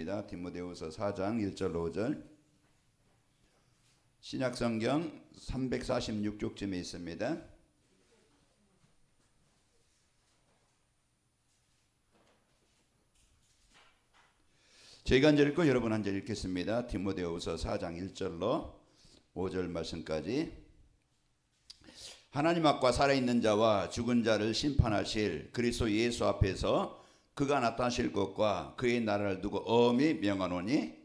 읽겠습니다. 디모데후서 4장 1절 5절. 신약성경 346쪽쯤에 있습니다. 제가 한 절 읽고 여러분 한 절 읽겠습니다. 디모데후서 4장 1절로 5절 말씀까지. 하나님 앞과 살아있는 자와 죽은 자를 심판하실 그리스도 예수 앞에서 그가 나타나실 것과 그의 나라를 두고 엄히 명하노니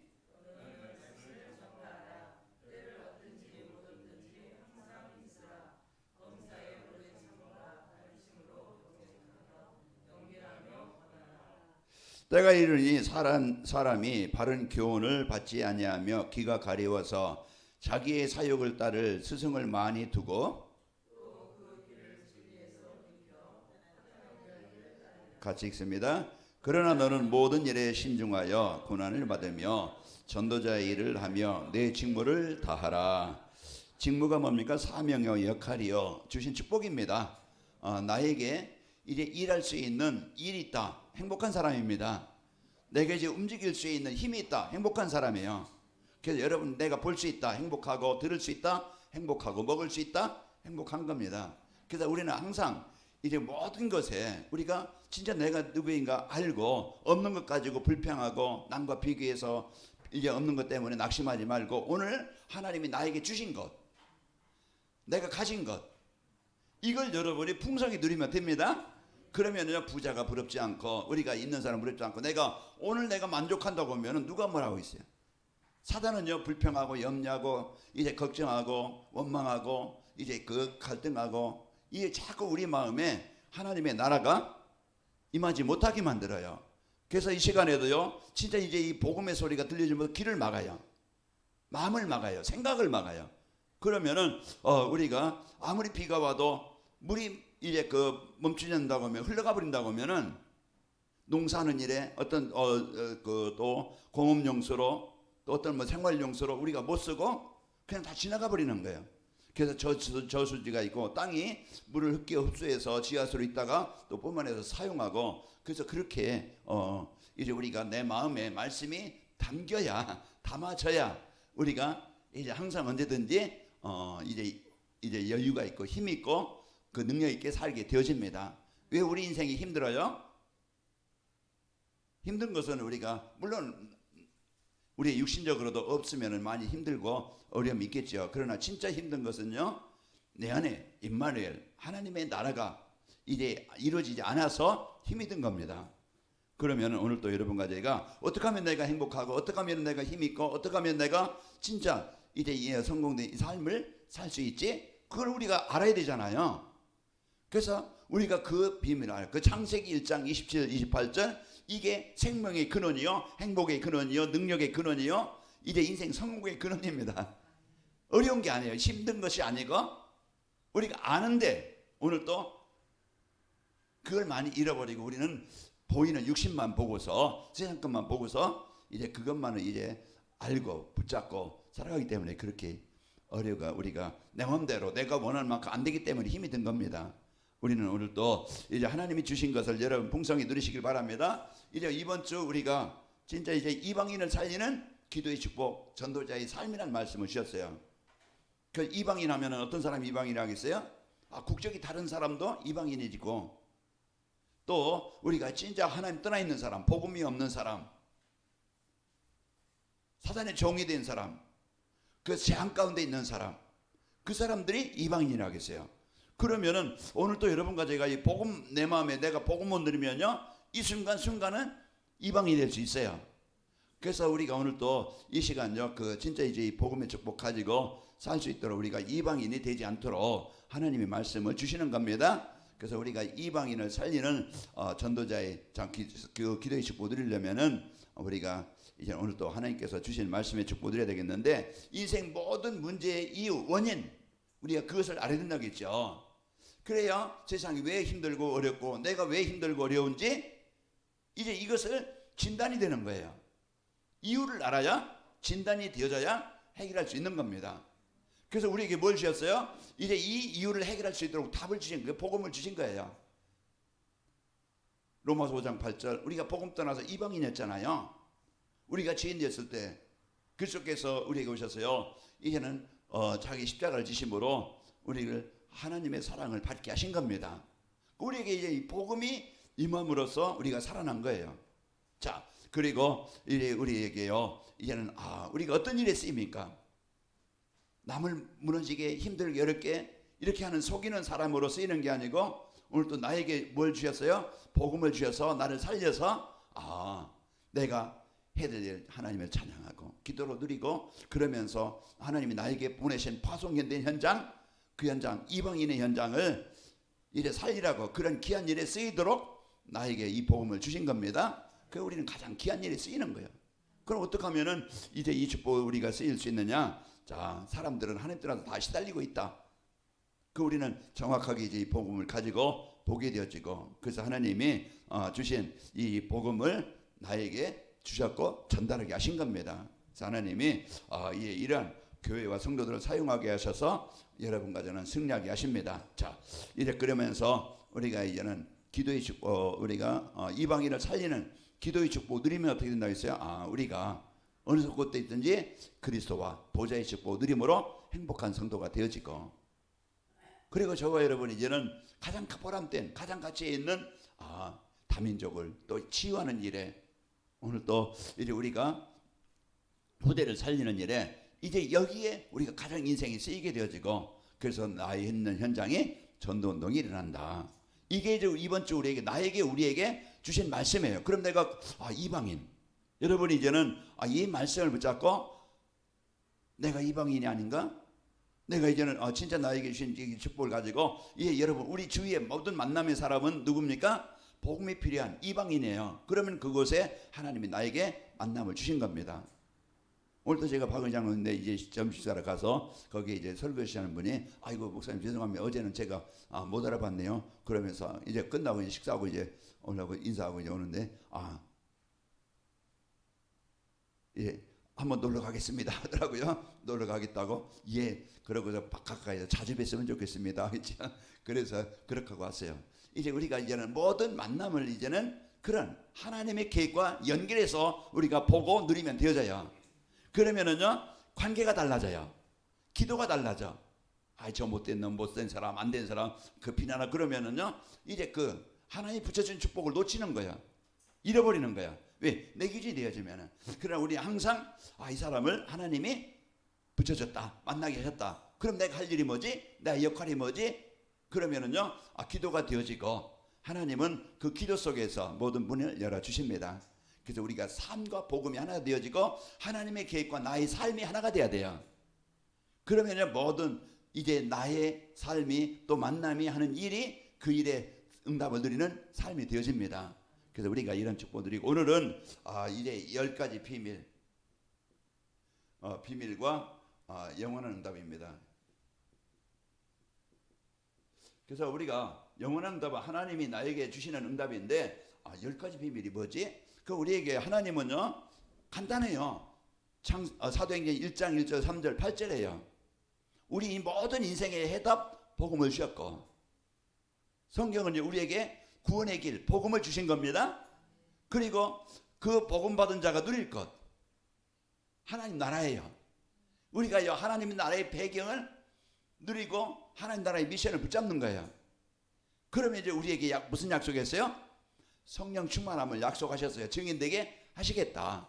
때가 이르니 사람이 바른 교훈을 받지 아니하며 귀가 가리워서 자기의 사욕을 따를 스승을 많이 두고 같이 읽습니다. 그러나 너는 모든 일에 신중하여 고난을 받으며 전도자의 일을 하며 내 직무를 다하라. 직무가 뭡니까? 사명이요 역할이요 주신 축복입니다. 나에게 이제 일할 수 있는 일이 있다. 행복한 사람입니다. 내가 이제 움직일 수 있는 힘이 있다. 행복한 사람이에요. 그래서 여러분 내가 볼 수 있다. 행복하고 들을 수 있다. 행복하고 먹을 수 있다. 행복한 겁니다. 그래서 우리는 항상 이제 모든 것에 우리가 진짜 내가 누구인가 알고 없는 것 가지고 불평하고 남과 비교해서 이제 없는 것 때문에 낙심하지 말고 오늘 하나님이 나에게 주신 것, 내가 가진 것, 이걸 여러분이 풍성히 누리면 됩니다. 그러면요 부자가 부럽지 않고 우리가 있는 사람 부럽지 않고 오늘 내가 만족한다고 하면 누가 뭐라고 있어요? 사단은요 불평하고 염려하고 이제 걱정하고 원망하고 이제 그 갈등하고 이게 자꾸 우리 마음에 하나님의 나라가 임하지 못하게 만들어요. 그래서 이 시간에도요 진짜 이제 이 복음의 소리가 들려주면서 길을 막아요. 마음을 막아요. 생각을 막아요. 그러면은 우리가 아무리 비가 와도 물이 이제 그 멈추지 않는다고 하면 흘러가 버린다고 하면은 농사하는 일에 어떤 그 또 공업용수로 또 어떤 뭐 생활용수로 우리가 못 쓰고 그냥 다 지나가 버리는 거예요. 그래서 저수지가 있고 땅이 물을 흡기 흡수해서 지하수로 있다가 또 뿜어내서 사용하고 그래서 그렇게 이제 우리가 내 마음에 말씀이 담아져야 우리가 이제 항상 언제든지 이제 여유가 있고 힘이 있고 그 능력 있게 살게 되어집니다. 왜 우리 인생이 힘들어요? 힘든 것은 우리가 물론 우리 육신적으로도 없으면 많이 힘들고 어려움이 있겠죠. 그러나 진짜 힘든 것은요 내 안에 임마누엘 하나님의 나라가 이제 이루어지지 않아서 힘이 든 겁니다. 그러면 오늘 또 여러분과 제가 어떻게 하면 내가 행복하고 어떻게 하면 내가 힘이 있고 어떻게 하면 내가 진짜 이제 성공된 삶을 살 수 있지? 그걸 우리가 알아야 되잖아요. 그래서 우리가 그 비밀을 알아요. 그 창세기 1장 27, 28절 이게 생명의 근원이요 행복의 근원이요 능력의 근원이요 이제 인생 성공의 근원입니다. 어려운 게 아니에요. 힘든 것이 아니고 우리가 아는데 오늘 또 그걸 많이 잃어버리고 우리는 보이는 육신만 보고서 세상 것만 보고서 이제 그것만을 이제 알고 붙잡고 살아가기 때문에 그렇게 어려가 우리가 내 마음대로 내가 원하는 만큼 안 되기 때문에 힘이 든 겁니다. 우리는 오늘 또 이제 하나님이 주신 것을 여러분 풍성히 누리시길 바랍니다. 이제 이번 주 우리가 진짜 이제 이방인을 살리는 기도의 축복 전도자의 삶이라는 말씀을 주셨어요. 그 이방인 하면 어떤 사람이 이방인이라고 했어요? 국적이 다른 사람도 이방인이고 또 우리가 진짜 하나님 떠나 있는 사람 복음이 없는 사람 사단의 종이 된 사람 그 재앙 가운데 있는 사람 그 사람들이 이방인이라고 했어요. 그러면은 오늘 또 여러분과 제가 이 복음 내 마음에 내가 복음을 누리면요 이 순간은 이방인이 될 수 있어요. 그래서 우리가 오늘 또 이 시간요 그 진짜 이제 이 복음의 축복 가지고 살 수 있도록 우리가 이방인이 되지 않도록 하나님의 말씀을 주시는 겁니다. 그래서 우리가 이방인을 살리는 전도자의 그 기도의 축복 누리려면은 우리가 이제 오늘 또 하나님께서 주신 말씀의 축복 누려야 되겠는데 인생 모든 문제의 이유 원인 우리가 그것을 알아야 된다겠죠. 그래야 세상이 왜 힘들고 어렵고 내가 왜 힘들고 어려운지 이제 이것을 진단이 되는 거예요. 이유를 알아야 진단이 되어져야 해결할 수 있는 겁니다. 그래서 우리에게 뭘 주셨어요? 이제 이 이유를 해결할 수 있도록 답을 주신 거예요. 복음을 주신 거예요. 로마서 5장 8절 우리가 복음 떠나서 이방인이었잖아요. 우리가 죄인 되었을 때 그리스도께서 우리에게 오셔서요, 이제는 자기 십자가를 지심으로 우리를 하나님의 사랑을 받게 하신 겁니다. 우리에게 이제 이 복음이 임함으로써 우리가 살아난 거예요. 자, 그리고 이제 우리에게요, 이제는 우리가 어떤 일에 쓰입니까? 남을 무너지게 힘들게 어렵게 이렇게 하는 속이는 사람으로 쓰이는 게 아니고, 오늘 또 나에게 뭘 주셨어요? 복음을 주셔서 나를 살려서 내가 해야 될 일 하나님을 찬양하고 기도로 누리고, 그러면서 하나님이 나에게 보내신 파송된 현장, 그 현장, 이방인의 현장을 이래 살리라고, 그런 귀한 일에 쓰이도록 나에게 이 복음을 주신 겁니다. 그 우리는 가장 귀한 일에 쓰이는 거예요. 그럼 어떻게 하면은 이제 이 축복을 우리가 쓰일 수 있느냐? 자, 사람들은 하나님 떠나서 다 시달리고 있다. 그 우리는 정확하게 이제 이 복음을 가지고 보게 되어지고, 그래서 하나님이 주신 이 복음을 나에게 주셨고 전달하게 하신 겁니다. 그래서 하나님이 이러한 교회와 성도들을 사용하게 하셔서 여러분과 저는 승리하게 하십니다. 자, 이제 그러면서 우리가 이제는 기도의 축복, 우리가 이방인을 살리는 기도의 축복 누리면 어떻게 된다고 했어요? 우리가 어느 곳에 있든지 그리스도와 보좌의 축복 누림으로 행복한 성도가 되어지고, 그리고 저와 여러분 이제는 가장 보람된, 가장 가치에 있는 다민족을 또 치유하는 일에, 오늘 또 이제 우리가 후대를 살리는 일에 이제 여기에 우리가 가장 인생이 쓰이게 되어지고, 그래서 나의 있는 현장에 전도운동이 일어난다. 이게 이제 이번 주 우리에게 주신 말씀이에요. 그럼 내가 이방인, 여러분이 이제는 이 말씀을 붙잡고 내가 이방인이 아닌가? 내가 이제는 진짜 나에게 주신 이 축복을 가지고, 여러분 우리 주위의 모든 만남의 사람은 누굽니까? 복음이 필요한 이방인이에요. 그러면 그곳에 하나님이 나에게 만남을 주신 겁니다. 오늘도 제가 박 의장인데 이제 점심사러 가서 거기에 이제 설교하시는 분이, 아이고 목사님 죄송합니다, 어제는 제가 못 알아봤네요. 그러면서 이제 끝나고 이제 식사하고 이제 오려고 인사하고 이제 오는데 한번 놀러 가겠습니다 하더라고요. 놀러 가겠다고. 그러고서 가까이 자주 뵀으면 좋겠습니다. 그래서 그렇게 하고 왔어요. 이제 우리가 이제는 모든 만남을 이제는 그런 하나님의 계획과 연결해서 우리가 보고 누리면 되어져요. 그러면은요, 관계가 달라져요. 기도가 달라져. 저 못된 놈, 못된 사람, 안 된 사람 그 비난하고 그러면은요, 이제 그 하나님이 붙여준 축복을 놓치는 거야. 잃어버리는 거야. 왜? 내 기준이 되어지면은. 그러나 우리 항상 이 사람을 하나님이 붙여줬다, 만나게 하셨다. 그럼 내가 할 일이 뭐지? 내 역할이 뭐지? 그러면은요, 기도가 되어지고, 하나님은 그 기도 속에서 모든 문을 열어주십니다. 그래서 우리가 삶과 복음이 하나 되어지고 하나님의 계획과 나의 삶이 하나가 돼야 돼요. 그러면 모든 이제 나의 삶이 또 만남이 하는 일이 그 일에 응답을 누리는 삶이 되어집니다. 그래서 우리가 이런 축복 드리고, 오늘은 이제 10가지 비밀과 영원한 응답입니다. 그래서 우리가 영원한 응답은 하나님이 나에게 주시는 응답인데, 10가지 비밀이 뭐지? 그 우리에게 하나님은요, 간단해요. 사도행전 1장 1절 3절 8절에요. 우리 모든 인생의 해답 복음을 주셨고, 성경은 우리에게 구원의 길 복음을 주신 겁니다. 그리고 그 복음 받은 자가 누릴 것, 하나님 나라예요. 우리가 하나님 나라의 배경을 누리고 하나님 나라의 미션을 붙잡는 거예요. 그러면 이제 우리에게 무슨 약속했어요? 성령 충만함을 약속하셨어요. 증인되게 하시겠다.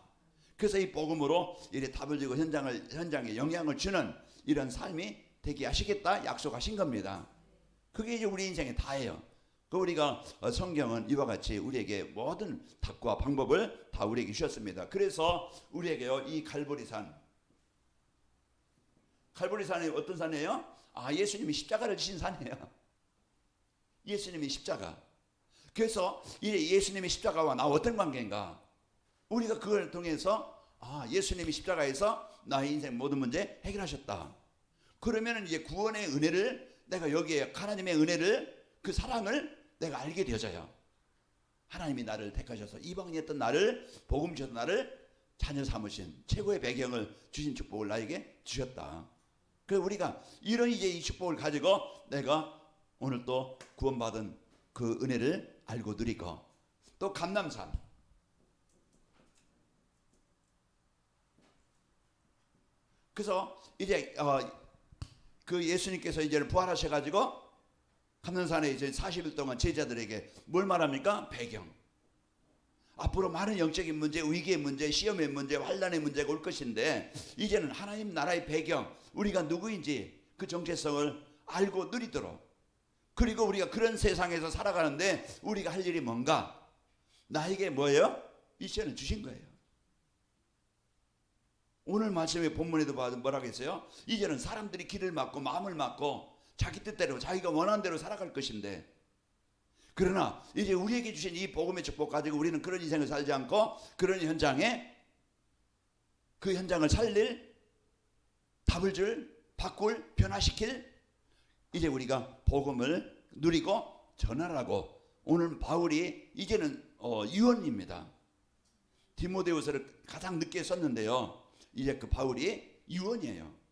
그래서 이 복음으로 이래 답을 주고 현장에 영향을 주는 이런 삶이 되게 하시겠다 약속하신 겁니다. 그게 이제 우리 인생의 다예요. 그 우리가 성경은 이와 같이 우리에게 모든 답과 방법을 다 우리에게 주셨습니다. 그래서 우리에게요, 이 갈보리산이 어떤 산이에요? 예수님이 십자가를 지신 산이에요. 예수님이 십자가. 그래서 이 예수님의 십자가와 나 어떤 관계인가? 우리가 그걸 통해서 예수님이 십자가에서 나의 인생 모든 문제 해결하셨다. 그러면 이제 구원의 은혜를, 내가 여기에 하나님의 은혜를, 그 사랑을 내가 알게 되어져요. 하나님이 나를 택하셔서 이방인이었던 나를, 복음 주셔서 나를 자녀 삼으신 최고의 배경을 주신 축복을 나에게 주셨다. 그래서 우리가 이런 이제 이 축복을 가지고 내가 오늘 또 구원받은 그 은혜를 알고 누리고, 또 감람산, 그래서 이제 그 예수님께서 이제는 부활하셔가지고 감남산에 이제 40일 동안 제자들에게 뭘 말합니까? 배경. 앞으로 많은 영적인 문제, 위기의 문제, 시험의 문제, 환난의 문제가 올 것인데 이제는 하나님 나라의 배경, 우리가 누구인지 그 정체성을 알고 누리도록, 그리고 우리가 그런 세상에서 살아가는데 우리가 할 일이 뭔가, 나에게 뭐예요? 미션을 주신 거예요. 오늘 말씀의 본문에도 뭐라고 했어요? 이제는 사람들이 길을 막고 마음을 막고 자기 뜻대로 자기가 원하는 대로 살아갈 것인데, 그러나 이제 우리에게 주신 이 복음의 축복 가지고 우리는 그런 인생을 살지 않고 그런 현장에, 그 현장을 살릴, 답을 줄, 바꿀, 변화시킬, 이제 우리가 복음을 누리고 전하라고. 오늘 바울이 이제는 유언입니다. 디모데후서를 가장 늦게 썼는데요, 이제 그 바울이 유언이에요.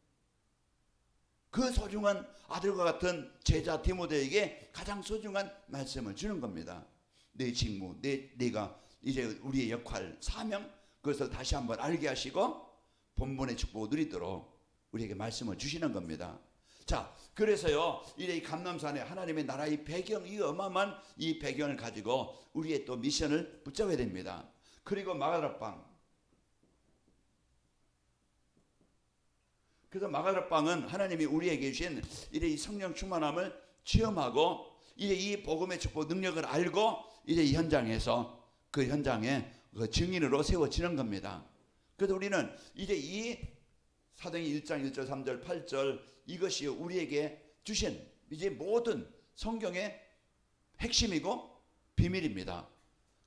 그 소중한 아들과 같은 제자 디모데에게 가장 소중한 말씀을 주는 겁니다. 내 직무, 내가 이제 우리의 역할, 사명, 그것을 다시 한번 알게 하시고 본문의 축복을 누리도록 우리에게 말씀을 주시는 겁니다. 자, 그래서요, 이제 이 감람산에 하나님의 나라의 배경, 이 어마어마한 이 배경을 가지고 우리의 또 미션을 붙잡아야 됩니다. 그리고 마가다락방. 그래서 마가다락방은 하나님이 우리에게 주신 이제 이 성령 충만함을 체험하고 이제 이 복음의 축복 능력을 알고 이제 이 현장에서 그 현장에 그 증인으로 세워지는 겁니다. 그래서 우리는 이제 이 사도행전 1장 1절 3절 8절 이것이 우리에게 주신 이제 모든 성경의 핵심이고 비밀입니다.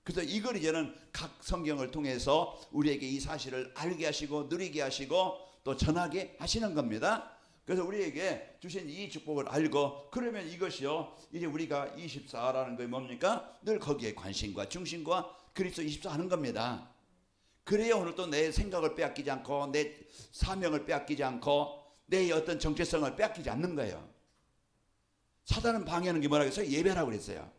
그래서 이걸 이제는 각 성경을 통해서 우리에게 이 사실을 알게 하시고 누리게 하시고 또 전하게 하시는 겁니다. 그래서 우리에게 주신 이 축복을 알고, 그러면 이것이요, 이제 우리가 24라는 게 뭡니까? 늘 거기에 관심과 중심과 그리스도 24 하는 겁니다. 그래야 오늘 또 내 생각을 빼앗기지 않고 내 사명을 빼앗기지 않고 내 어떤 정체성을 빼앗기지 않는 거예요. 사단은 방해하는 게 뭐라고 했어요? 예배라고 그랬어요.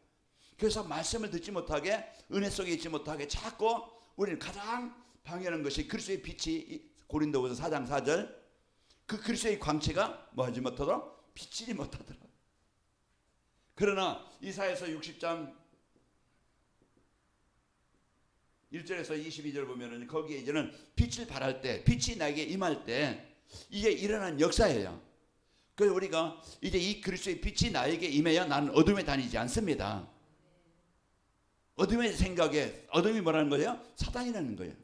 그래서 말씀을 듣지 못하게, 은혜 속에 있지 못하게 자꾸 우리는 가장 방해하는 것이 그리스도의 빛이, 고린도후서 4장 4절, 그 그리스도의 광채가 뭐하지 못하도록 비치지 못하더라. 그러나 이사야서 60장 1절에서 22절 보면은 거기에 이제는 빛을 발할 때, 빛이 나에게 임할 때 이게 일어난 역사예요. 그래서 우리가 이제 이 그리스도의 빛이 나에게 임해야 나는 어둠에 다니지 않습니다. 어둠의 생각에, 어둠이 뭐라는 거예요? 사단이라는 거예요.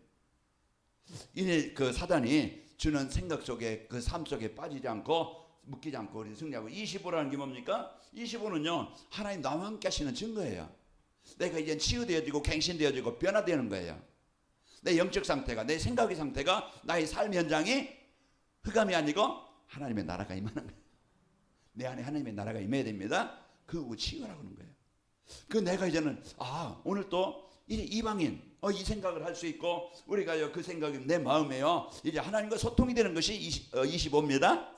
이제 그 사단이 주는 생각 속에, 그 삶 속에 빠지지 않고 묶이지 않고 우리 승리하고. 25라는 게 뭡니까? 25는요, 하나님 나와 함께 하시는 증거예요. 내가 이제 치유되어지고 갱신되어지고 변화되는 거예요. 내 영적 상태가, 내 생각의 상태가, 나의 삶 현장이 흑암이 아니고 하나님의 나라가 임하는 거예요. 내 안에 하나님의 나라가 임해야 됩니다. 그거 치유라고 하는 거예요. 그 내가 이제는 오늘 또 이제 이방인 이 생각을 할 수 있고, 우리가 그 생각이 내 마음에요, 이제 하나님과 소통이 되는 것이 25입니다.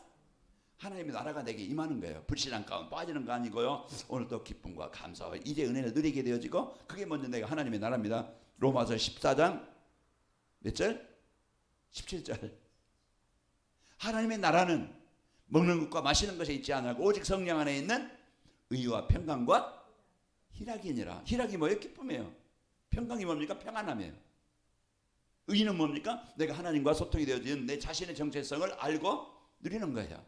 하나님의 나라가 내게 임하는 거예요. 불신앙 가운데 빠지는 거 아니고요. 오늘 또 기쁨과 감사와 이제 은혜를 누리게 되어지고, 그게 먼저 내가 하나님의 나라입니다. 로마서 14장 몇 절? 17절. 하나님의 나라는 먹는 것과 마시는 것에 있지 않고 오직 성령 안에 있는 의와 평강과 희락이니라. 희락이 뭐예요? 기쁨이에요. 평강이 뭡니까? 평안함이에요. 의는 뭡니까? 내가 하나님과 소통이 되어진 내 자신의 정체성을 알고 누리는 거예요.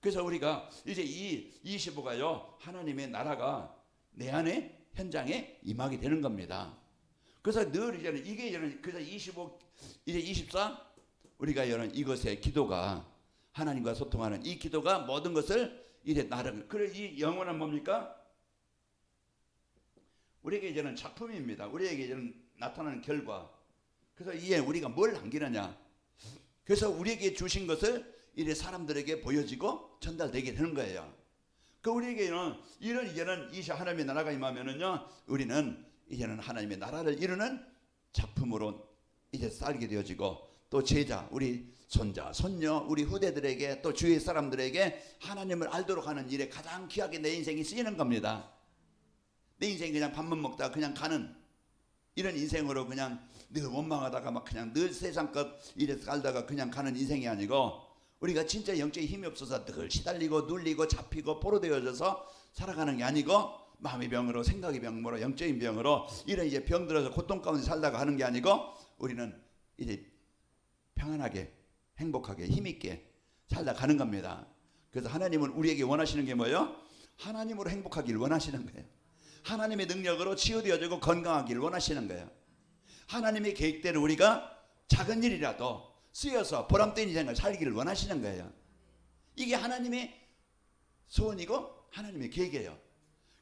그래서 우리가 이제 이 25가요, 하나님의 나라가 내 안에 현장에 임하게 되는 겁니다. 그래서 늘 이제는 이게 이제는 그래서 25 이제 24 우리가 이런 이것의 기도가, 하나님과 소통하는 이 기도가 모든 것을 이제 나름, 그래 이 영혼은 뭡니까? 우리에게 이제는 작품입니다. 우리에게 이제는 나타나는 결과. 그래서 이에 우리가 뭘 남기느냐. 그래서 우리에게 주신 것을 이제 사람들에게 보여지고 전달되게 되는 거예요. 그 우리에게는 이런 이제는 이 하나님의 나라가 임하면은요, 우리는 이제는 하나님의 나라를 이루는 작품으로 이제 살게 되어지고, 또 제자, 우리 손자, 손녀, 우리 후대들에게 또 주위 사람들에게 하나님을 알도록 하는 일에 가장 귀하게 내 인생이 쓰이는 겁니다. 내 인생이 그냥 밥만 먹다가 그냥 가는 이런 인생으로 그냥 늘 원망하다가 막 그냥 늘 세상 것 이래 살다가 그냥 가는 인생이 아니고, 우리가 진짜 영적인 힘이 없어서 늘 시달리고 눌리고 잡히고 포로되어져서 살아가는 게 아니고, 마음의 병으로, 생각의 병으로, 영적인 병으로 이런 이제 병들어서 고통 가운데 살다가 하는 게 아니고, 우리는 이제 평안하게 행복하게 힘있게 살다 가는 겁니다. 그래서 하나님은 우리에게 원하시는 게 뭐예요? 하나님으로 행복하길 원하시는 거예요. 하나님의 능력으로 치유되어지고 건강하길 원하시는 거예요. 하나님의 계획대로 우리가 작은 일이라도 쓰여서 보람된 인생을 살기를 원하시는 거예요. 이게 하나님의 소원이고 하나님의 계획이에요.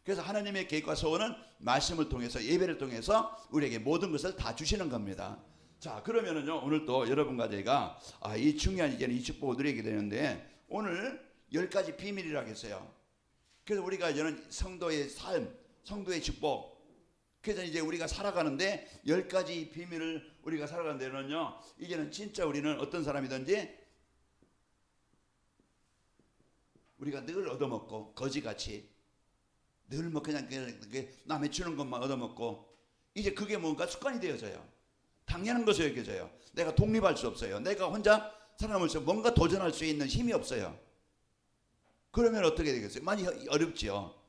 그래서 하나님의 계획과 소원은 말씀을 통해서, 예배를 통해서 우리에게 모든 것을 다 주시는 겁니다. 자, 그러면은요, 오늘 또 여러분과 제가 이 중요한 이제는 이 축복을 누리게 되는데, 오늘 10가지 비밀이라고 했어요. 그래서 우리가 이제는 성도의 삶, 성도의 축복, 그래서 이제 우리가 살아가는데 10가지 비밀을 우리가 살아가는 데는요, 이제는 진짜 우리는 어떤 사람이든지 우리가 늘 얻어먹고 거지같이 늘 뭐 그냥 남의 주는 것만 얻어먹고, 이제 그게 뭔가 습관이 되어져요. 당연한 것으로 여겨져요. 내가 독립할 수 없어요. 내가 혼자 살아남으면서 뭔가 도전할 수 있는 힘이 없어요. 그러면 어떻게 되겠어요? 많이 어렵죠.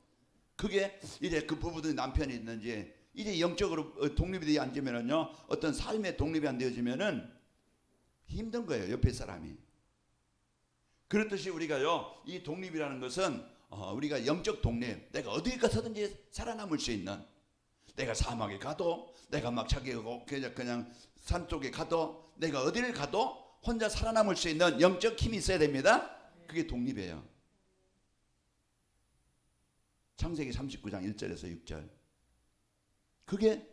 그게 이제 그 부부들 남편이 있는지 이제 영적으로 독립이 되지 않으면은요, 어떤 삶의 독립이 안 되어지면은 힘든 거예요, 옆에 사람이. 그렇듯이 우리가요, 이 독립이라는 것은 우리가 영적 독립, 내가 어디 가서든지 살아남을 수 있는, 내가 사막에 가도, 내가 막 그냥 산 쪽에 가도, 내가 어디를 가도 혼자 살아남을 수 있는 영적 힘이 있어야 됩니다. 그게 독립이에요. 창세기 39장 1절에서 6절. 그게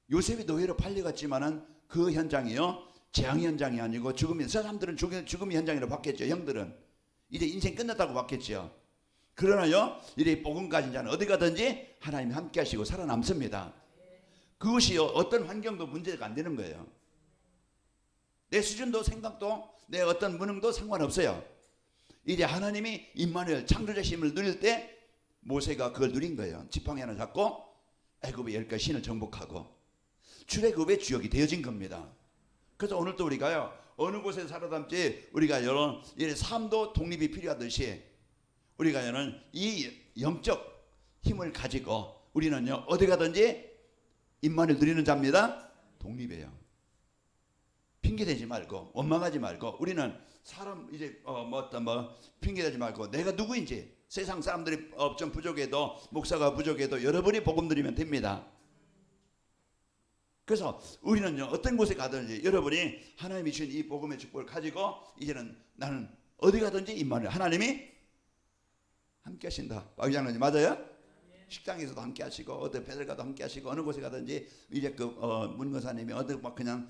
요셉이 노예로 팔려갔지만은 그 현장이요, 재앙 현장이 아니고 죽음이, 사람들은 죽음의 현장이라고 봤겠죠. 형들은 이제 인생 끝났다고 봤겠죠. 그러나요, 이제 복음 가진 자는 어디 가든지 하나님이 함께 하시고 살아남습니다. 그것이 어떤 환경도 문제가 안 되는 거예요. 내 수준도 생각도 내 어떤 무능도 상관없어요. 이제 하나님이 임마누엘 창조자의 힘을 누릴 때 모세가 그걸 누린 거예요. 지팡이 하나 잡고 애굽의 10가지 신을 정복하고 출애굽의 주역이 되어진 겁니다. 그래서 오늘도 우리가요, 어느 곳에 살아남지 우리가 이런 삶도 독립이 필요하듯이 우리가 이 영적 힘을 가지고 우리는요, 어디 가든지 임마누엘 누리는 자입니다. 독립이에요. 핑계대지 말고 원망하지 말고, 우리는 사람 이제 핑계대지 말고 내가 누구인지, 세상 사람들이 좀 부족해도, 목사가 부족해도 여러분이 복음 드리면 됩니다. 그래서 우리는요, 어떤 곳에 가든지 여러분이 하나님이 주신 이 복음의 축복을 가지고 이제는 나는 어디 가든지 임마누엘 하나님이 함께 하신다. 박 장로님 맞아요? 식당에서도 함께 하시고, 어디 배들 가도 함께 하시고, 어느 곳에 가든지 이제 문거사님이 어디 막 그냥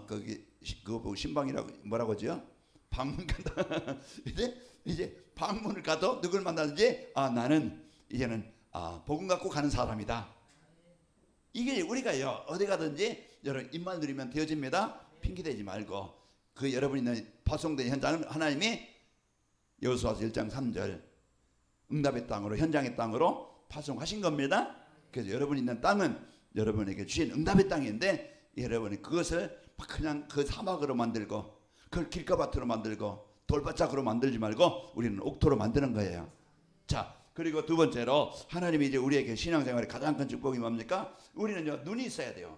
거기 그거 신방이라고 뭐라고 하죠? 방문 간다. 이제 방문을 가도 누굴 만나든지 나는 이제는 복음 갖고 가는 사람이다. 이게 우리가요, 어디 가든지 여러분 입만 누리면 되어집니다. 핑계대지 말고, 그 여러분이 있는 파송된 현장은 하나님이 여호수아서 1장 3절 응답의 땅으로, 현장의 땅으로 파송하신 겁니다. 그래서 여러분이 있는 땅은 여러분에게 주신 응답의 땅인데, 여러분이 그것을 그냥 그 사막으로 만들고 그걸 길가밭으로 만들고 돌바짝으로 만들지 말고 우리는 옥토로 만드는 거예요. 자, 그리고 두 번째로 하나님이 이제 우리에게 신앙생활의 가장 큰 축복이 뭡니까? 우리는요, 눈이 있어야 돼요.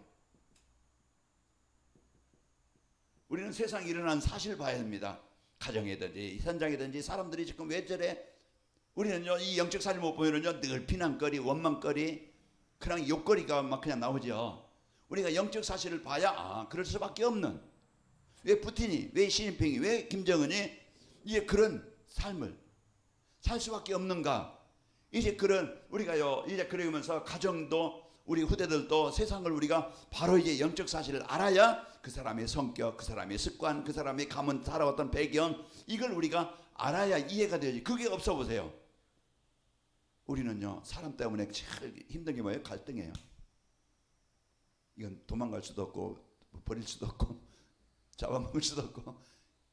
우리는 세상에 일어난 사실을 봐야 됩니다. 가정이든지 현장이든지 사람들이 지금 왜 저래? 우리는요, 이 영적 사실 못 보면은요, 늘 비난거리, 원망거리, 그냥 욕거리가 막 그냥 나오죠. 우리가 영적 사실을 봐야 그럴 수밖에 없는, 왜 푸틴이, 왜 시진핑이, 왜 김정은이 이제 그런 삶을 살 수밖에 없는가? 이제 그런 우리가요, 이제 그러면서 가정도 우리 후대들도 세상을 우리가 바로 이제 영적 사실을 알아야 그 사람의 성격, 그 사람의 습관, 그 사람의 가문 살아왔던 배경, 이걸 우리가 알아야 이해가 되지. 그게 없어 보세요. 우리는요, 사람 때문에 제일 힘든 게 뭐예요? 갈등이에요. 이건 도망갈 수도 없고 버릴 수도 없고 잡아먹을 수도 없고,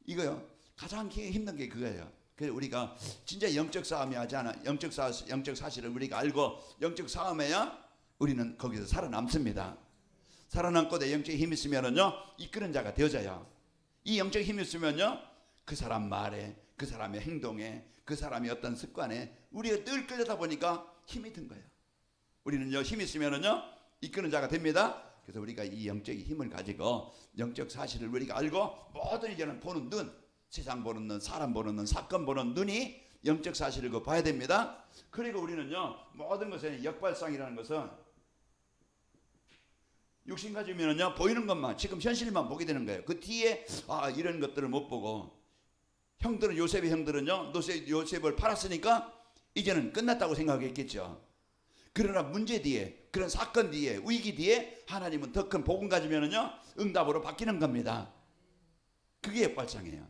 이거요 가장 힘든 게 그거예요. 그래서 우리가 진짜 영적 싸움이 하지 않아, 영적 사실을 우리가 알고 영적 싸움해야 우리는 거기서 살아남습니다. 살아남고 내 영적인 힘이 있으면은요 이끄는 자가 되어져요. 이 영적인 힘이 있으면요 그 사람 말에, 그 사람의 행동에, 그 사람의 어떤 습관에 우리가 늘 끌려다 보니까 힘이 든 거예요. 우리는요 힘이 있으면은요 이끄는 자가 됩니다. 그래서 우리가 이 영적인 힘을 가지고 영적 사실을 우리가 알고 모든 이제는 보는 눈, 세상 보는 눈, 사람 보는 눈, 사건 보는 눈이 영적 사실을 봐야 됩니다. 그리고 우리는요 모든 것에 역발상이라는 것은 육신 가지면은요 보이는 것만, 지금 현실만 보게 되는 거예요. 그 뒤에 이런 것들을 못 보고, 형들은, 요셉의 형들은요 요셉을 팔았으니까 이제는 끝났다고 생각했겠죠. 그러나 문제 뒤에, 그런 사건 뒤에, 위기 뒤에 하나님은 더 큰 복음 가지면은요 응답으로 바뀌는 겁니다. 그게 역발상이에요.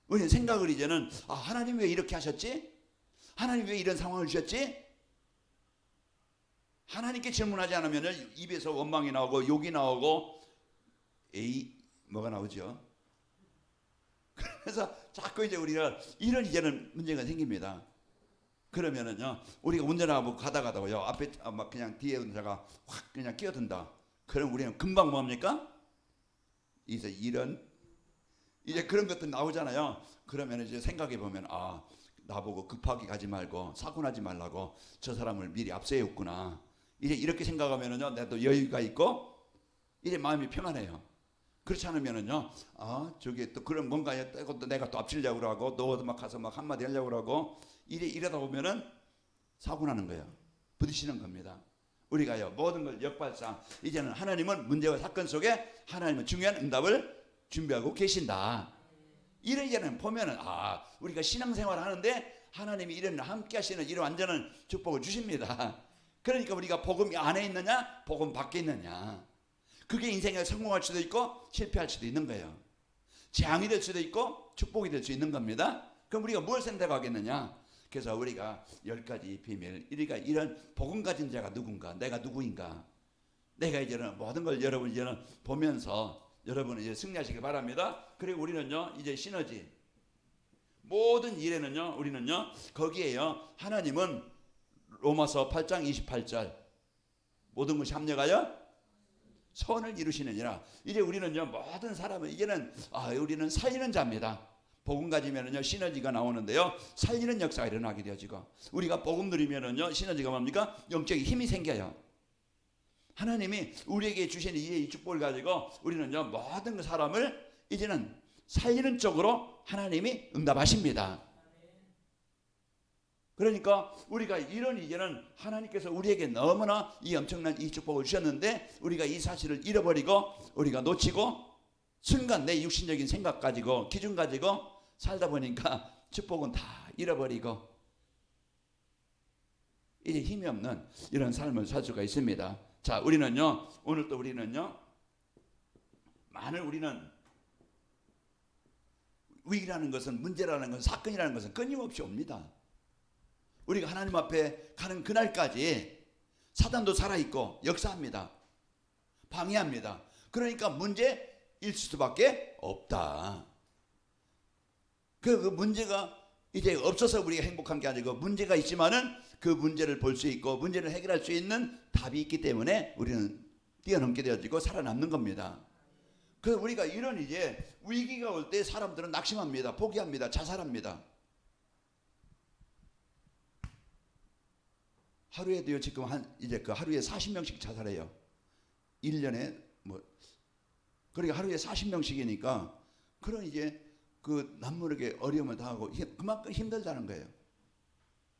우리는 생각을 이제는 하나님 왜 이렇게 하셨지? 하나님 왜 이런 상황을 주셨지? 하나님께 질문하지 않으면 입에서 원망이 나오고 욕이 나오고 뭐가 나오죠? 그래서 자꾸 이제 우리가 이런 이제는 문제가 생깁니다. 그러면은요 우리가 운전하고 가다가요 앞에 막 그냥 뒤에 운전자가 확 그냥 끼어든다. 그럼 우리는 금방 뭡니까? 이제 이제 그런 것들 나오잖아요. 그러면 이제 생각해 보면 나보고 급하게 가지 말고 사고 나지 말라고 저 사람을 미리 앞세웠구나. 이제 이렇게 생각하면은요 나도 여유가 있고 이제 마음이 평안해요. 그렇지 않으면은요 저게 또 그런 뭔가에 또 내가 또 앞질려고 그러고 너 막 가서 막 한마디 하려고 그러고 이러다 보면은 사고 나는 거예요. 부딪히는 겁니다. 우리가요 모든 걸 역발상, 이제는 하나님은 문제와 사건 속에 하나님은 중요한 응답을 준비하고 계신다. 이제는 보면은 우리가 신앙생활 하는데 하나님이 이런 함께 하시는 이런 완전한 축복을 주십니다. 그러니까 우리가 복음 안에 있느냐 복음 밖에 있느냐, 그게 인생에 성공할 수도 있고 실패할 수도 있는 거예요. 재앙이 될 수도 있고 축복이 될 수 있는 겁니다. 그럼 우리가 뭘 선택하겠느냐? 그래서 우리가 10가지 비밀, 우리가 이런 복음 가진 자가 누군가, 내가 누구인가, 내가 이제는 모든 걸 여러분 이제는 보면서 여러분은 이제 승리하시길 바랍니다. 그리고 우리는요 이제 시너지, 모든 일에는요 우리는요 거기에요 하나님은 로마서 8장 28절 모든 것이 합력하여 선을 이루시느니라. 이제 우리는요 모든 사람은 이제는 우리는 살리는 자입니다. 복음 가지면은요 시너지가 나오는데요 살리는 역사가 일어나게 되어지고, 우리가 복음 누리면은요 시너지가 뭡니까? 영적인 힘이 생겨요. 하나님이 우리에게 주신 이 축복을 가지고 우리는요 모든 사람을 이제는 살리는 쪽으로 하나님이 응답하십니다. 그러니까 우리가 이런 이제는 하나님께서 우리에게 너무나 이 엄청난 이 축복을 주셨는데 우리가 이 사실을 잃어버리고 우리가 놓치고 순간 내 육신적인 생각 가지고 기준 가지고 살다 보니까 축복은 다 잃어버리고 이제 힘이 없는 이런 삶을 살 수가 있습니다. 자, 우리는요 오늘 또 우리는요 우리는 위기라는 것은, 문제라는 것은, 사건이라는 것은 끊임없이 옵니다. 우리가 하나님 앞에 가는 그날까지 사단도 살아있고 역사합니다. 방해합니다. 그러니까 문제일 수밖에 없다. 그 문제가 이제 없어서 우리가 행복한 게 아니고 문제가 있지만은 그 문제를 볼 수 있고 문제를 해결할 수 있는 답이 있기 때문에 우리는 뛰어넘게 되어지고 살아남는 겁니다. 그래서 우리가 이런 이제 위기가 올 때 사람들은 낙심합니다. 포기합니다. 자살합니다. 하루에도요 지금 이제 그 하루에 40명씩 자살해요. 1년에 그러니까 하루에 40명씩이니까 그런 이제 그 남모르게 어려움을 당하고 그만큼 힘들다는 거예요.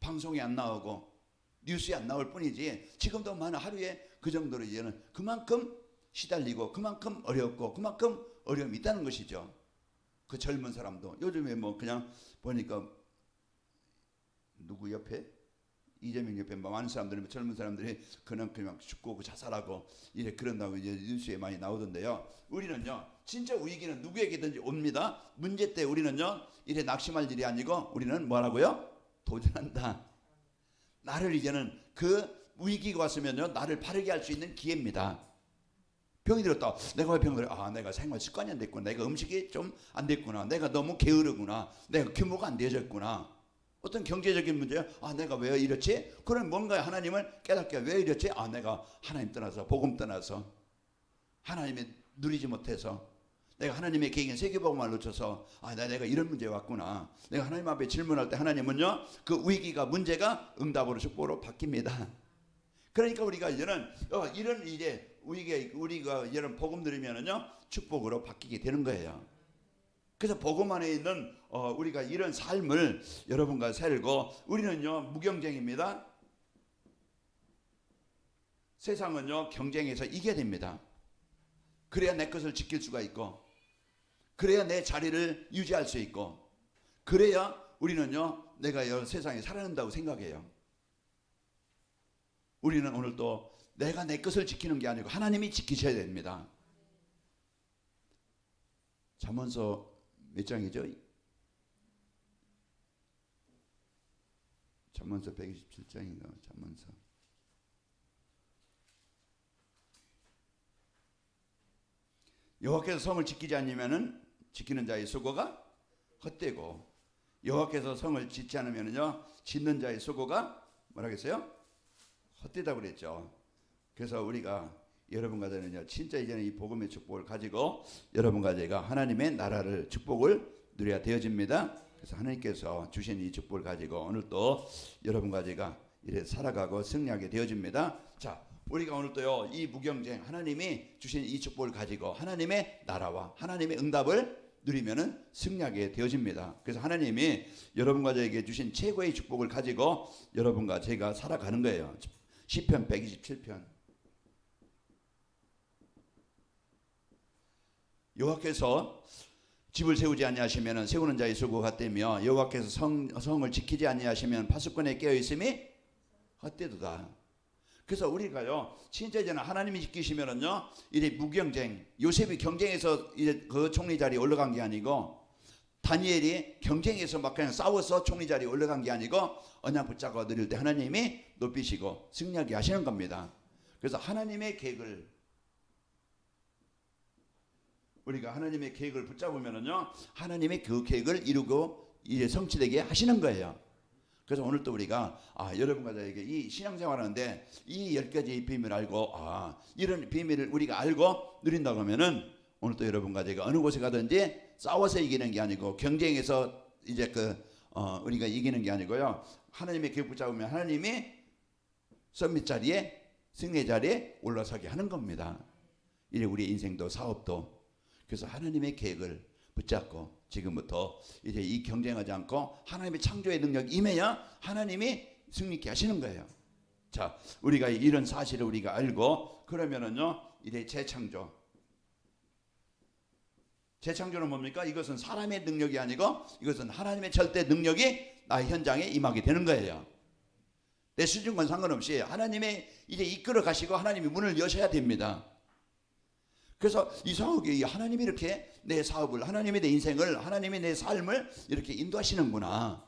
방송에 안 나오고 뉴스에 안 나올 뿐이지 지금도 많은 하루에 그 정도로 이제는 그만큼 시달리고 그만큼 어렵고 그만큼 어려움이 있다는 것이죠. 그 젊은 사람도 요즘에 그냥 보니까 누구 옆에 이재명 옆에 많은 사람들이, 젊은 사람들이 그냥 죽고 자살하고 이래 그런다고 이제 뉴스에 많이 나오던데요. 우리는요 진짜 위기는 누구에게든지 옵니다. 문제 때 우리는요 이래 낙심할 일이 아니고 우리는 뭐라고요? 도전한다. 나를 이제는 그 위기가 왔으면요 나를 바르게 할 수 있는 기회입니다. 병이 들었다. 내가 왜 병을 내가 생활 습관이 안 됐구나. 내가 음식이 좀 안 됐구나. 내가 너무 게으르구나. 내가 규모가 안 되어졌구나. 어떤 경제적인 문제야. 아, 내가 왜 이렇지? 그럼 뭔가 하나님을 깨닫게 왜 이렇지? 아, 내가 하나님 떠나서 복음 떠나서 하나님의 누리지 못해서 내가 하나님의 계획인 세계복음을 놓쳐서 아, 내가 이런 문제에 왔구나. 내가 하나님 앞에 질문할 때 하나님은요, 그 위기가 문제가 응답으로 축복으로 바뀝니다. 그러니까 우리가 이제는 이런 이제 우리가 이런 복음 들으면은요 축복으로 바뀌게 되는 거예요. 그래서 복음 안에 있는 우리가 이런 삶을 여러분과 살고, 우리는요 무경쟁입니다. 세상은요 경쟁에서 이겨야 됩니다. 그래야 내 것을 지킬 수가 있고, 그래야 내 자리를 유지할 수 있고, 그래야 우리는요 내가 이 세상에 살아난다고 생각해요. 우리는 오늘 또 내가 내 것을 지키는 게 아니고 하나님이 지키셔야 됩니다. 잠언서 몇 장이죠? 잠언서 127장인가? 잠언서 여호와께서 성을 지키지 않으면은 지키는 자의 수고가 헛되고, 여호와께서 성을 짓지 않으면은요 짓는 자의 수고가 뭐라겠어요? 헛되다고 그랬죠. 그래서 우리가 여러분과 저는요 진짜 이제는 이 복음의 축복을 가지고 여러분과 제가 하나님의 나라를 축복을 누려야 되어집니다. 그래서 하나님께서 주신 이 축복을 가지고 오늘 또 여러분과 제가 이래 살아가고 승리하게 되어집니다. 자, 우리가 오늘 또요 이 무경쟁 하나님이 주신 이 축복을 가지고 하나님의 나라와 하나님의 응답을 누리면은 승리하게 되어집니다. 그래서 하나님이 여러분과 저에게 주신 최고의 축복을 가지고 여러분과 제가 살아가는 거예요. 시편 127편. 여호와께서 집을 세우지 아니하시면 세우는 자의 수고가 헛되며, 여호와께서 성을 지키지 아니하시면 파수꾼에 깨어 있음이 헛되도다. 그래서 우리가요 진짜 이제는 하나님이 지키시면은요 이제 무경쟁, 요셉이 경쟁에서 이제 그 총리 자리에 올라간 게 아니고, 다니엘이 경쟁에서 막 그냥 싸워서 총리 자리에 올라간 게 아니고 언약 붙잡고 누릴 때 하나님이 높이시고 승리하게 하시는 겁니다. 그래서 하나님의 계획을, 우리가 하나님의 계획을 붙잡으면은요 하나님의 그 계획을 이루고 이제 성취되게 하시는 거예요. 그래서 오늘 또 우리가 여러분과 저에게 이 신앙생활 하는데 이 10가지의 비밀을 알고 이런 비밀을 우리가 알고 누린다고 하면은 오늘 또 여러분과 제가 어느 곳에 가든지 싸워서 이기는 게 아니고 경쟁에서 이제 우리가 이기는 게 아니고요, 하나님의 계획 붙잡으면 하나님이 서밋 자리에, 승리 자리에 올라서게 하는 겁니다. 이래 우리 인생도 사업도. 그래서 하나님의 계획을 붙잡고 지금부터 이제 이 경쟁하지 않고 하나님의 창조의 능력이 임해야 하나님이 승리케 하시는 거예요. 자, 우리가 이런 사실을 우리가 알고 그러면은요 이제 재창조. 재창조는 뭡니까? 이것은 사람의 능력이 아니고 이것은 하나님의 절대 능력이 나의 현장에 임하게 되는 거예요. 내 수준과 상관없이 하나님의 이제 이끌어 가시고 하나님이 문을 여셔야 됩니다. 그래서 이상하게 하나님이 이렇게 내 사업을, 하나님이 내 인생을, 하나님이 내 삶을 이렇게 인도하시는구나.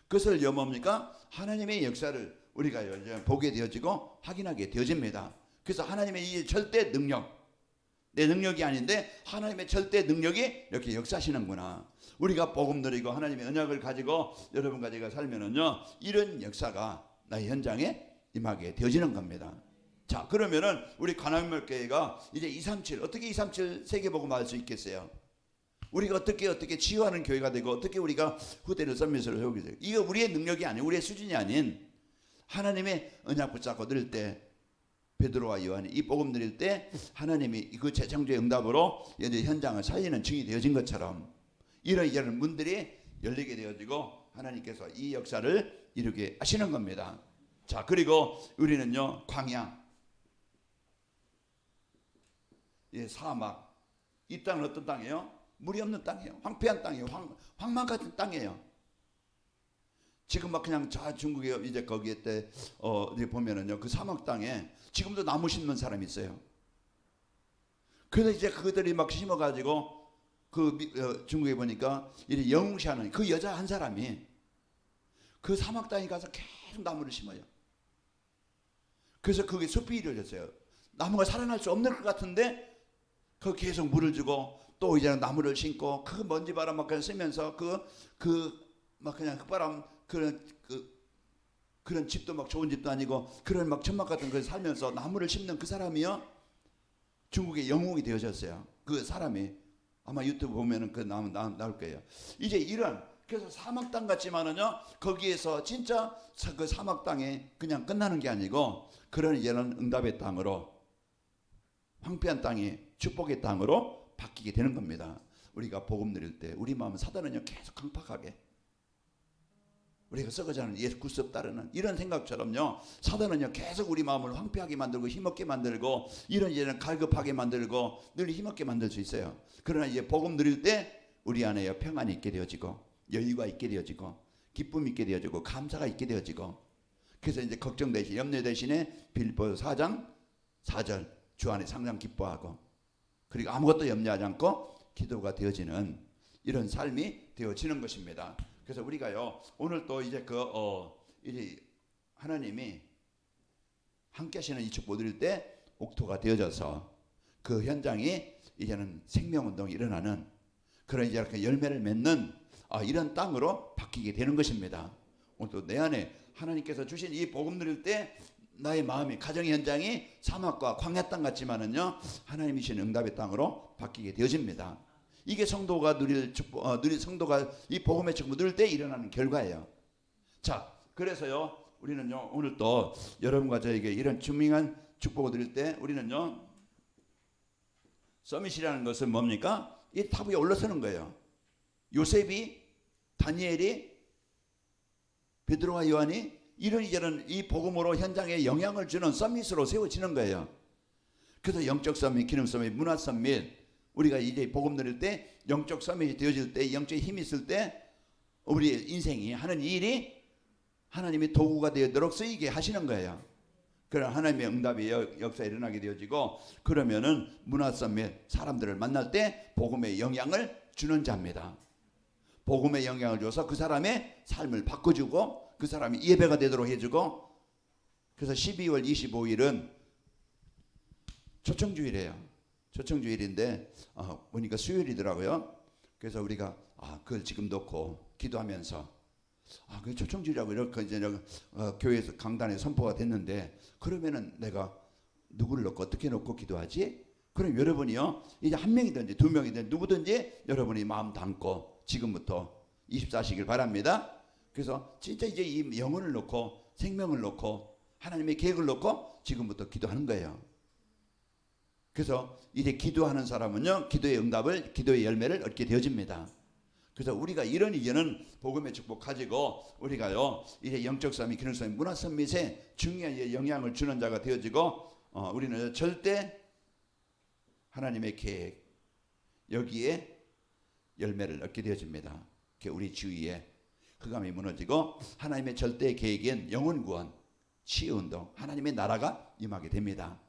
그것을 뭡니까? 하나님의 역사를 우리가 이제 보게 되어지고 확인하게 되어집니다. 그래서 하나님의 이 절대 능력, 내 능력이 아닌데 하나님의 절대 능력이 이렇게 역사하시는구나. 우리가 복음 누리고 하나님의 언약을 가지고 여러분과 제가 살면은요 이런 역사가 나의 현장에 임하게 되어지는 겁니다. 자, 그러면은 우리 관악물교회가 이제 237 어떻게 237 세계복음 할 수 있겠어요? 우리가 어떻게 치유하는 교회가 되고 어떻게 우리가 후대를 서밋으로 세우게 돼요? 이거 우리의 능력이 아닌, 우리의 수준이 아닌 하나님의 언약 붙잡고 누릴 때, 베드로와 요한이 이 복음 누릴 때 하나님이 그 재창조의 응답으로 이제 현장을 살리는 증이 되어진 것처럼 이런 문들이 열리게 되어지고 하나님께서 이 역사를 이루게 하시는 겁니다. 자, 그리고 우리는요 광야, 사막, 이 땅은 어떤 땅이에요? 물이 없는 땅이에요. 황폐한 땅이에요. 황망 같은 땅이에요. 지금 막 그냥 중국에 이제 거기에 때 보면은요 그 사막 땅에 지금도 나무 심는 사람이 있어요. 그래서 이제 그들이 막 심어가지고 중국에 보니까 이제 영웅시하는 그 여자 한 사람이 그 사막 땅에 가서 계속 나무를 심어요. 그래서 그게 숲이 이루어졌어요. 나무가 살아날 수 없는 것 같은데 그 계속 물을 주고 또 이제 나무를 심고 그 먼지 바람 막 그냥 쓰면서 막 그냥 흙바람 그런 집도 막 좋은 집도 아니고 그런 막 천막 같은 걸 살면서 나무를 심는 그 사람이요, 중국의 영웅이 되어졌어요. 그 사람이 아마 유튜브 보면은 그 나올 거예요. 이제 이런, 그래서 사막 땅 같지만은요, 거기에서 진짜 그 사막 땅에 그냥 끝나는 게 아니고, 그런 이제는 응답의 땅으로, 황폐한 땅이 축복의 땅으로 바뀌게 되는 겁니다. 우리가 복음 누릴 때 우리 마음은 사단은요 계속 강팍하게, 우리가 썩어지 않은 예수 그리스도 따르는 이런 생각처럼요, 사단은요 계속 우리 마음을 황폐하게 만들고 힘없게 만들고, 이런 이제는 갈급하게 만들고 늘 힘없게 만들 수 있어요. 그러나 이제 복음 누릴 때 우리 안에 평안이 있게 되어지고, 여유가 있게 되어지고, 기쁨이 있게 되어지고, 감사가 있게 되어지고, 그래서 이제 걱정 대신 염려 대신에 빌립보서 4장 4절 주 안에 항상 기뻐하고, 그리고 아무것도 염려하지 않고 기도가 되어지는 이런 삶이 되어지는 것입니다. 그래서 우리가요 오늘 또 이제 이제 하나님이 함께 하시는 이 축복 드릴 때 옥토가 되어져서 그 현장이 이제는 생명운동이 일어나는 그런 이제 이렇게 열매를 맺는 이런 땅으로 바뀌게 되는 것입니다. 오늘 또 내 안에 하나님께서 주신 이 복음 누릴 때 나의 마음이, 가정의 현장이 사막과 광야 땅 같지만은요 하나님이 주신 응답의 땅으로 바뀌게 되어집니다. 이게 성도가 누릴 축복, 성도가 이 복음의 축복 누릴 때 일어나는 결과예요. 자, 그래서요 우리는요 오늘 또 여러분과 저에게 이런 중요한 축복을 드릴 때 우리는요, 서밋이라는 것은 뭡니까? 이 탑 위에 올라서는 거예요. 요셉이, 다니엘이, 베드로와 요한이 이런 이제는 이 복음으로 현장에 영향을 주는 서밋으로 세워지는 거예요. 그래서 영적 서밋, 기능 서밋, 문화 서밋, 우리가 이제 복음 누릴 때 영적 서밋이 되어질 때, 영적 힘이 있을 때 우리 인생이 하는 일이 하나님의 도구가 되도록 쓰이게 하시는 거예요. 그런 하나님의 응답의 역사에 일어나게 되어지고, 그러면은 문화 서밋, 사람들을 만날 때 복음의 영향을 주는 자입니다. 복음의 영향을 줘서 그 사람의 삶을 바꿔주고 그 사람이 예배가 되도록 해주고. 그래서 12월 25일은 초청주일이에요. 초청주일인데 보니까 수요일이더라고요. 그래서 우리가 그걸 지금 놓고 기도하면서 그 초청주일이라고 이렇게 이제 교회에서 강단에 선포가 됐는데, 그러면은 내가 누구를 놓고 어떻게 놓고 기도하지? 그럼 여러분이요 이제 한 명이든지 두 명이든지 누구든지 여러분이 마음 담고 지금부터 24시길 바랍니다. 그래서 진짜 이제 이 영혼을 놓고, 생명을 놓고, 하나님의 계획을 놓고 지금부터 기도하는 거예요. 그래서 이제 기도하는 사람은요 기도의 응답을, 기도의 열매를 얻게 되어집니다. 그래서 우리가 이런 이제는 복음의 축복 가지고 우리가요 이제 영적 서밋, 기능 서밋, 문화 서밋에 중요한 영향을 주는 자가 되어지고, 우리는 절대 하나님의 계획 여기에 열매를 얻게 되어집니다. 우리 주위에 흑암이 무너지고 하나님의 절대 계획인 영혼 구원, 치유운동, 하나님의 나라가 임하게 됩니다.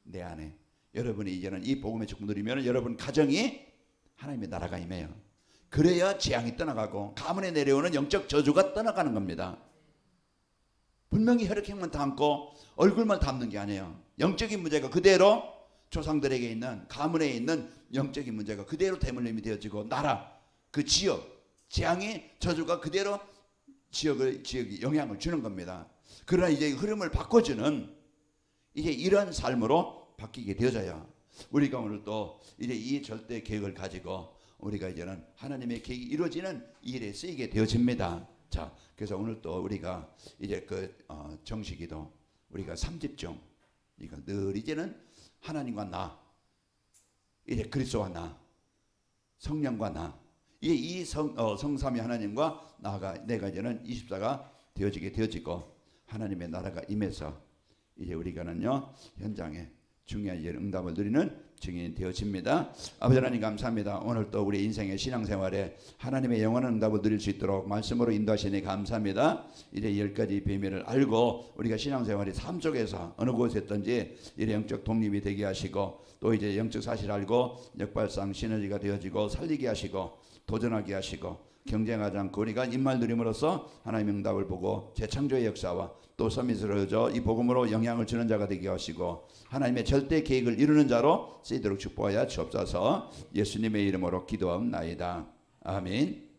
내 안에 여러분이 이제는 이 복음의 축복 누리면 여러분 가정이 하나님의 나라가 임해요. 그래야 재앙이 떠나가고 가문에 내려오는 영적 저주가 떠나가는 겁니다. 분명히 혈액형만 담고 얼굴만 담는 게 아니에요. 영적인 문제가 그대로 조상들에게 있는, 가문에 있는 영적인 문제가 그대로 대물림이 되어지고, 나라, 그 지역, 재앙의 저주가 그대로 지역이 영향을 주는 겁니다. 그러나 이제 흐름을 바꿔주는 이제 이런 삶으로 바뀌게 되어져요. 우리가 오늘 또 이제 이 절대 계획을 가지고 우리가 이제는 하나님의 계획이 이루어지는 일에 쓰이게 되어집니다. 자, 그래서 오늘 또 우리가 이제 정식기도 우리가 3집중, 이거 늘 이제는 하나님과 나, 이제 그리스도와 나, 성령과 나, 이제 이 성삼위 하나님과 나가 내가 이제는 24가 되어지게 되어지고, 하나님의 나라가 임해서 이제 우리가는요 현장에 중요한 응답을 누리는 증인이 되어집니다. 아버지 하나님 감사합니다. 오늘 또 우리 인생의 신앙생활에 하나님의 영원한 응답을 누릴 수 있도록 말씀으로 인도하시니 감사합니다. 이제 10가지 비밀을 알고 우리가 신앙생활이 삶 속에서 어느 곳에 있든지 이래 영적 독립이 되게 하시고, 또 이제 영적 사실을 알고 역발상 시너지가 되어지고 살리게 하시고 도전하게 하시고, 경쟁하지 않고 우리가 입말 누림으로써 하나님의 응답을 보고 재창조의 역사와 또 서밋을 얻어 이 복음으로 영향을 주는 자가 되게 하시고, 하나님의 절대 계획을 이루는 자로 쓰이도록 축복하여 주옵소서. 예수님의 이름으로 기도하옵나이다. 아멘.